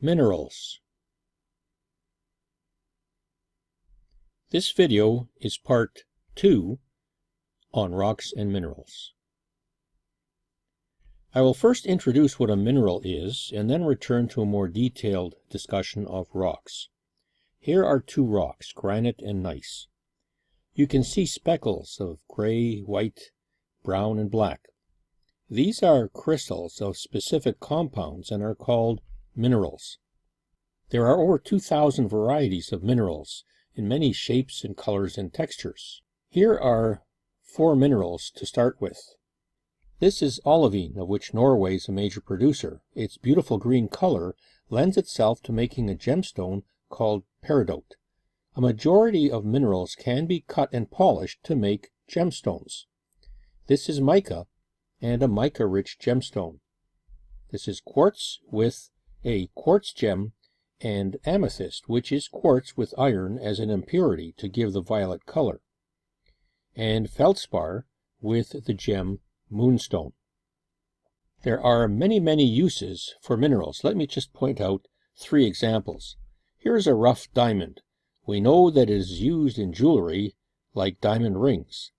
Minerals. This video is part 2 on rocks and minerals. I will first introduce what a mineral is and then return to a more detailed discussion of rocks. Here are two rocks, granite and gneiss. You can see speckles of gray, white, brown, and black. These are crystals of specific compounds and are called minerals. There are over 2,000 varieties of minerals in many shapes and colors and textures. Here are 4 minerals to start with. This is olivine, of which Norway is a major producer. Its beautiful green color lends itself to making a gemstone called peridot. A majority of minerals can be cut and polished to make gemstones. This is mica and a mica-rich gemstone. This is quartz with a quartz gem and amethyst, which is quartz with iron as an impurity to give the violet color, and feldspar with the gem moonstone. There are many uses for minerals. Let me just point out 3 examples. Here's a rough diamond. We know that it is used in jewelry like diamond rings.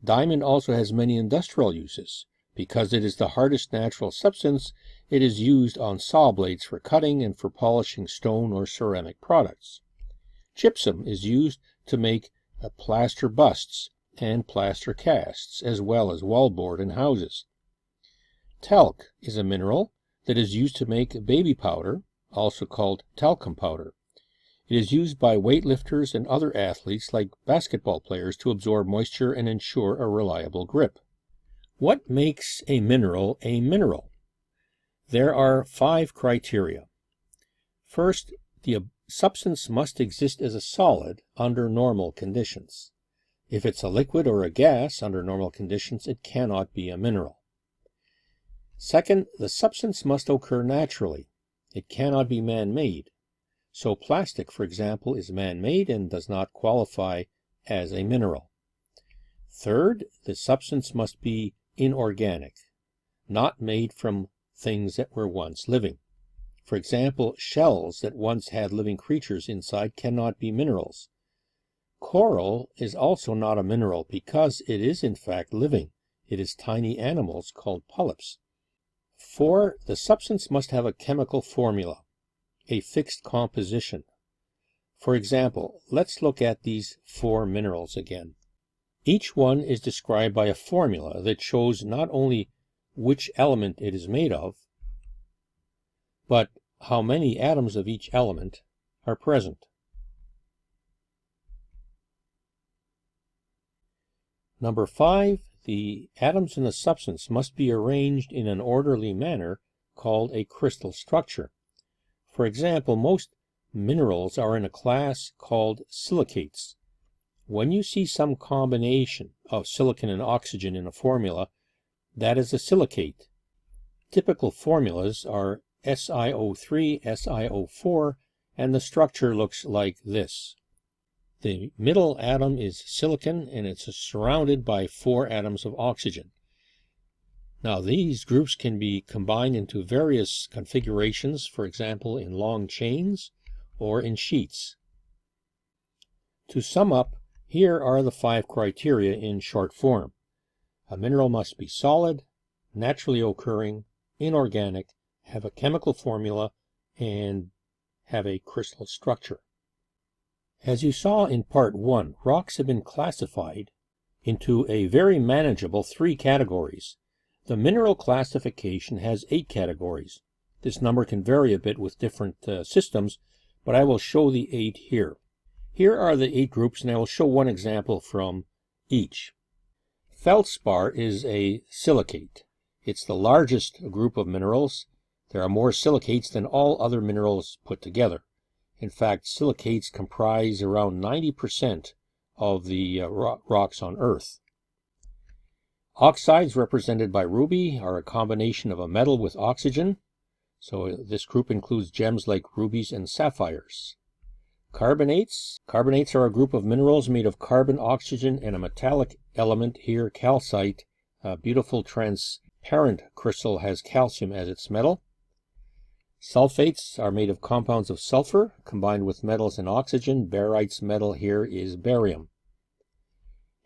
Diamond also has many industrial uses. Because it is the hardest natural substance, it is used on saw blades for cutting and for polishing stone or ceramic products. Gypsum is used to make plaster busts and plaster casts, as well as wallboard in houses. Talc is a mineral that is used to make baby powder, also called talcum powder. It is used by weightlifters and other athletes like basketball players to absorb moisture and ensure a reliable grip. What makes a mineral a mineral? There are 5 criteria. First, the substance must exist as a solid under normal conditions. If it's a liquid or a gas under normal conditions, it cannot be a mineral. Second, the substance must occur naturally. It cannot be man-made. So plastic, for example, is man-made and does not qualify as a mineral. Third, the substance must be inorganic, not made from things that were once living. For example, shells that once had living creatures inside cannot be minerals. Coral is also not a mineral because it is in fact living. It is tiny animals called polyps. 4, the substance must have a chemical formula, a fixed composition. For example, let's look at these 4 minerals again. Each one is described by a formula that shows not only which element it is made of, but how many atoms of each element are present. Number 5, the atoms in the substance must be arranged in an orderly manner called a crystal structure. For example, most minerals are in a class called silicates. When you see some combination of silicon and oxygen in a formula, that is a silicate. Typical formulas are SiO3, SiO4, and the structure looks like this. The middle atom is silicon, and it's surrounded by 4 atoms of oxygen. Now, these groups can be combined into various configurations, for example, in long chains or in sheets. To sum up, here are the 5 criteria in short form. A mineral must be solid, naturally occurring, inorganic, have a chemical formula, and have a crystal structure. As you saw in part 1, rocks have been classified into a very manageable 3 categories. The mineral classification has 8 categories. This number can vary a bit with different systems, but I will show the 8 here. Here are the 8 groups, and I will show one example from each. Feldspar is a silicate. It's the largest group of minerals. There are more silicates than all other minerals put together. In fact, silicates comprise around 90% of the rocks on Earth. Oxides, represented by ruby, are a combination of a metal with oxygen. So this group includes gems like rubies and sapphires. Carbonates are a group of minerals made of carbon, oxygen, and a metallic element, here calcite. A beautiful transparent crystal has calcium as its metal. Sulfates are made of compounds of sulfur combined with metals and oxygen. Baryte's metal here is barium.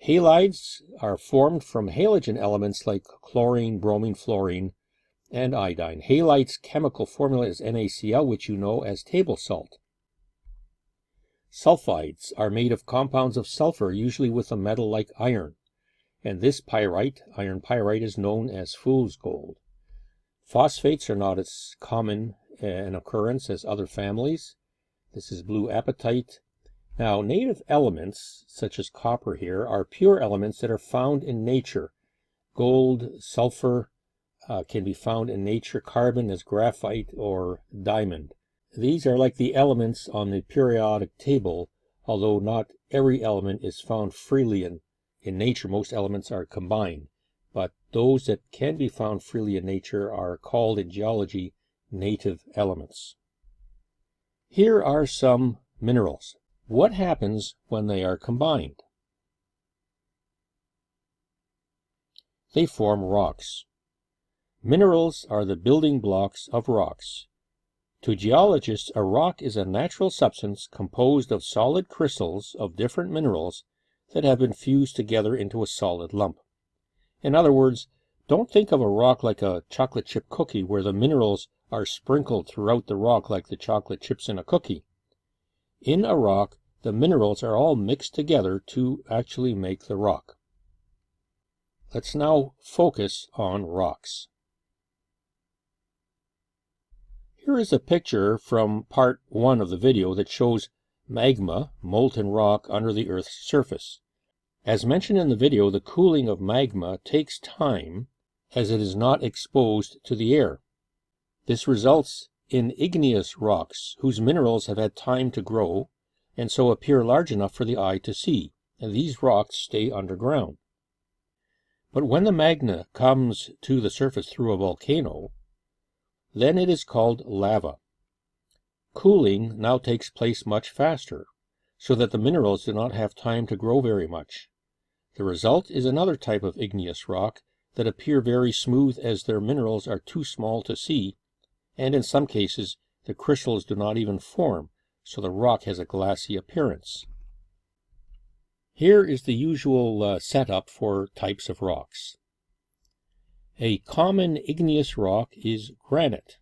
Halides are formed from halogen elements like chlorine, bromine, fluorine, and iodine. Halite's chemical formula is NaCl, which you know as table salt. Sulfides are made of compounds of sulfur, usually with a metal like iron, and this pyrite, iron pyrite, is known as fool's gold. Phosphates are not as common an occurrence as other families. This is blue apatite. Now, native elements, such as copper here, are pure elements that are found in nature. Gold, sulfur can be found in nature. Carbon is graphite or diamond. These are like the elements on the periodic table, although not every element is found freely in nature. Most elements are combined, but those that can be found freely in nature are called in geology native elements. Here are some minerals. What happens when they are combined? They form rocks. Minerals are the building blocks of rocks. To geologists, a rock is a natural substance composed of solid crystals of different minerals that have been fused together into a solid lump. In other words, don't think of a rock like a chocolate chip cookie where the minerals are sprinkled throughout the rock like the chocolate chips in a cookie. In a rock, the minerals are all mixed together to actually make the rock. Let's now focus on rocks. Here is a picture from part 1 of the video that shows magma, molten rock under the Earth's surface. As mentioned in the video, the cooling of magma takes time as it is not exposed to the air. This results in igneous rocks whose minerals have had time to grow and so appear large enough for the eye to see, and these rocks stay underground. But when the magma comes to the surface through a volcano, then it is called lava. Cooling now takes place much faster, so that the minerals do not have time to grow very much. The result is another type of igneous rock that appear very smooth as their minerals are too small to see, and in some cases the crystals do not even form, so the rock has a glassy appearance. Here is the usual setup for types of rocks. A common igneous rock is granite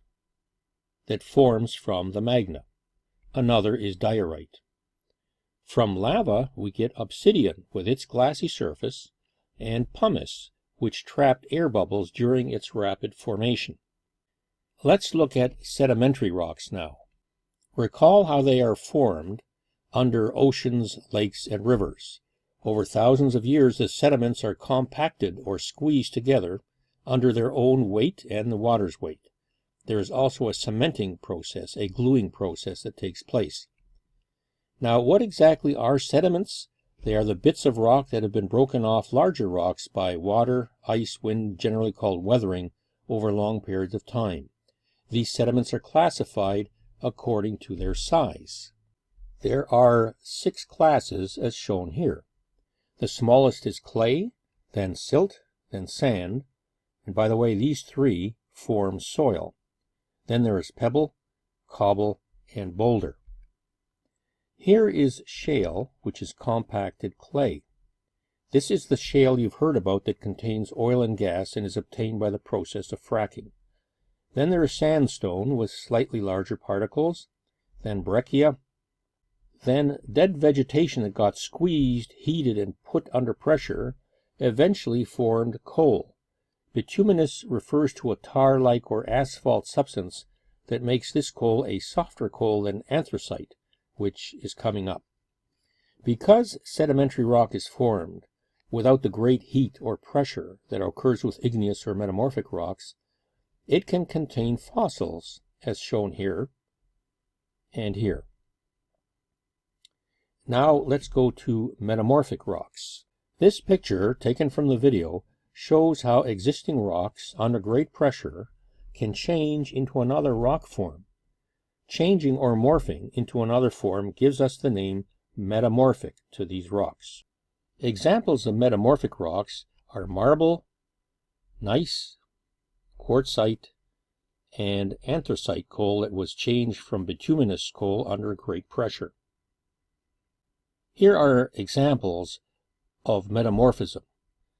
that forms from the magma. Another is diorite. From lava we get obsidian with its glassy surface, and pumice, which trapped air bubbles during its rapid formation. Let's look at sedimentary rocks now. Recall how they are formed under oceans, lakes, and rivers. Over thousands of years, the sediments are compacted or squeezed together under their own weight and the water's weight. There is also a cementing process, a gluing process that takes place. Now, what exactly are sediments? They are the bits of rock that have been broken off larger rocks by water, ice, wind, generally called weathering, over long periods of time. These sediments are classified according to their size. There are 6 classes as shown here. The smallest is clay, then silt, then sand, and by the way, these 3 form soil. Then there is pebble, cobble, and boulder. Here is shale, which is compacted clay. This is the shale you've heard about that contains oil and gas and is obtained by the process of fracking. Then there is sandstone with slightly larger particles, then breccia, then dead vegetation that got squeezed, heated, and put under pressure eventually formed coal. Bituminous refers to a tar-like or asphalt substance that makes this coal a softer coal than anthracite, which is coming up. Because sedimentary rock is formed without the great heat or pressure that occurs with igneous or metamorphic rocks, it can contain fossils, as shown here and here. Now let's go to metamorphic rocks. This picture, taken from the video, shows how existing rocks under great pressure can change into another rock form. Changing or morphing into another form gives us the name metamorphic to these rocks. Examples of metamorphic rocks are marble, gneiss, quartzite, and anthracite coal that was changed from bituminous coal under great pressure. Here are examples of metamorphism.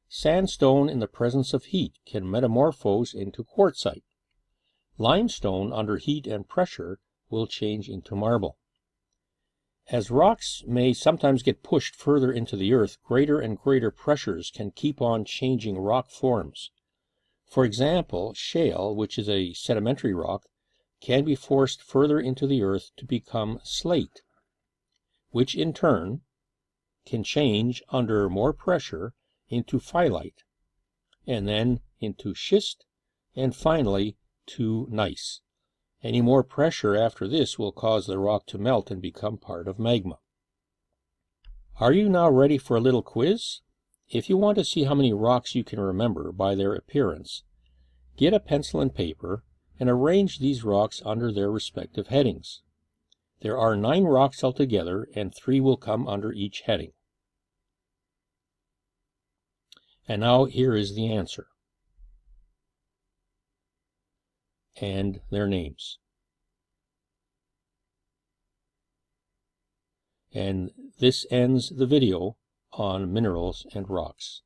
Sandstone in the presence of heat can metamorphose into quartzite. Limestone under heat and pressure will change into marble. As rocks may sometimes get pushed further into the earth, greater and greater pressures can keep on changing rock forms. For example, shale, which is a sedimentary rock, can be forced further into the earth to become slate, which in turn can change under more pressure into phyllite, and then into schist, and finally to gneiss. Any more pressure after this will cause the rock to melt and become part of magma. Are you now ready for a little quiz? If you want to see how many rocks you can remember by their appearance, get a pencil and paper and arrange these rocks under their respective headings. There are 9 rocks altogether, and 3 will come under each heading. And now here is the answer and their names. And this ends the video on minerals and rocks.